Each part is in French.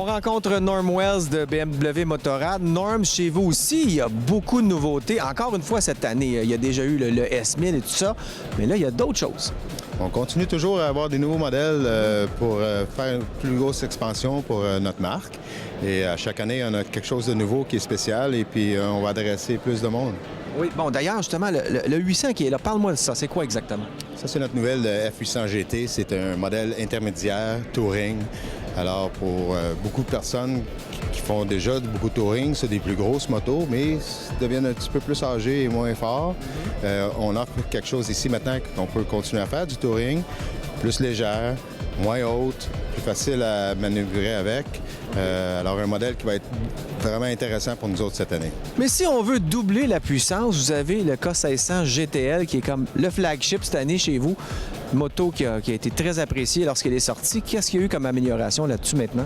On rencontre Norm Wells de BMW Motorrad. Norm, chez vous aussi, il y a beaucoup de nouveautés. Encore une fois, cette année, il y a déjà eu le S1000 et tout ça, mais là, il y a d'autres choses. On continue toujours à avoir des nouveaux modèles pour faire une plus grosse expansion pour notre marque. Et à chaque année, on a quelque chose de nouveau qui est spécial et puis on va adresser plus de monde. Oui, bon, d'ailleurs, justement, le 800 qui est là, parle-moi de ça. C'est quoi exactement? Ça, c'est notre nouvelle F800 GT. C'est un modèle intermédiaire, touring. Alors, pour beaucoup de personnes qui font déjà beaucoup de touring, c'est des plus grosses motos, mais deviennent un petit peu plus âgées et moins forts. On offre quelque chose ici maintenant qu'on peut continuer à faire du touring, plus légère, moins haute, plus facile à manœuvrer avec. Alors, un modèle qui va être vraiment intéressant pour nous autres cette année. Mais si on veut doubler la puissance, vous avez le K1600 GTL qui est comme le flagship cette année chez vous. Une moto qui a été très appréciée lorsqu'elle est sortie. Qu'est-ce qu'il y a eu comme amélioration là-dessus maintenant?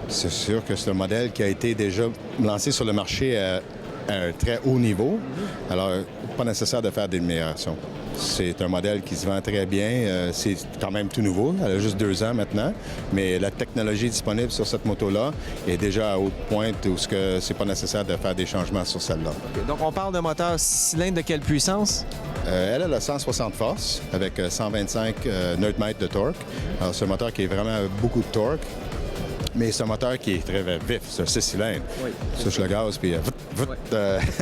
C'est sûr que c'est un modèle qui a été déjà lancé sur le marché à un très haut niveau. Alors, pas nécessaire de faire d'amélioration. C'est un modèle qui se vend très bien. C'est quand même tout nouveau. Elle a juste 2 ans maintenant. Mais la technologie disponible sur cette moto-là est déjà à haute pointe où c'est pas nécessaire de faire des changements sur celle-là. Okay, donc, on parle d'un moteur 6 cylindres de quelle puissance? Elle a 160 forces avec 125 Nm de torque. Alors, c'est un moteur qui a vraiment beaucoup de torque. Mais c'est un moteur qui est très vif, c'est un 6 cylindres. Oui. Touche le gaz, puis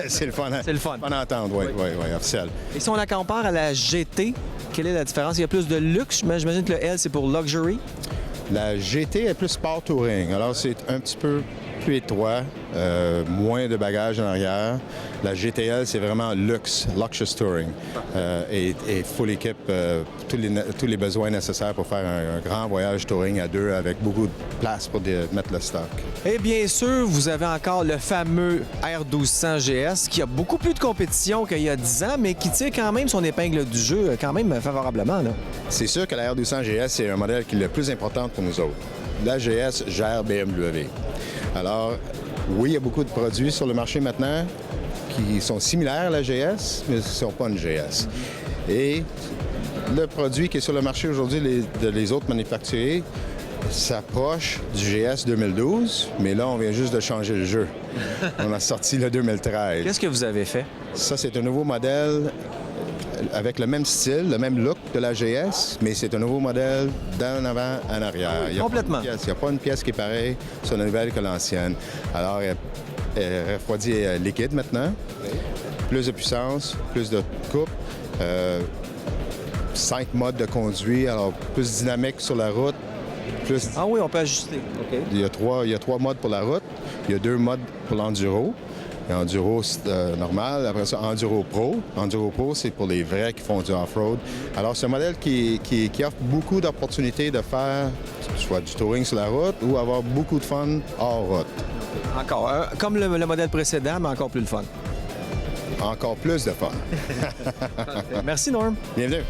c'est le fun. C'est le fun. Fun à entendre, oui, officiel. Et si on la compare à la GT, quelle est la différence? Il y a plus de luxe, mais j'imagine que le L, c'est pour luxury. La GT est plus sport touring. Alors, c'est un petit peu plus étroit, moins de bagages en arrière. La GTL, c'est vraiment luxuous touring. Et full équipe, tous les besoins nécessaires pour faire un grand voyage touring à 2 avec beaucoup de place pour mettre le stock. Et bien sûr, vous avez encore le fameux R1200 GS qui a beaucoup plus de compétition qu'il y a 10 ans, mais qui tire quand même son épingle du jeu quand même favorablement, là. C'est sûr que la R1200 GS, c'est un modèle qui est le plus important pour nous autres. La GS gère BMW. Alors, oui, il y a beaucoup de produits sur le marché maintenant qui sont similaires à la GS, mais ce ne sont pas une GS. Et le produit qui est sur le marché aujourd'hui, les autres manufacturiers, s'approche du GS 2012, mais là, on vient juste de changer le jeu. On a sorti le 2013. Qu'est-ce que vous avez fait? Ça, c'est un nouveau modèle avec le même style, le même look de la GS, mais c'est un nouveau modèle d'en avant en arrière. Complètement. Il n'y a pas une pièce qui est pareille sur la nouvelle que l'ancienne. Alors, elle refroidit liquide maintenant. Plus de puissance, plus de coupe. 5 modes de conduite, alors plus dynamique sur la route. Plus... Ah oui, on peut ajuster. Okay. Il y a 3 modes pour la route. Il y a 2 modes pour l'enduro. Enduro normal, après ça, Enduro Pro. Enduro Pro, c'est pour les vrais qui font du off-road. Alors, c'est un modèle qui offre beaucoup d'opportunités de faire soit du touring sur la route ou avoir beaucoup de fun hors route. Encore, comme le modèle précédent, mais encore plus de fun. Encore plus de fun. Merci, Norm. Bienvenue.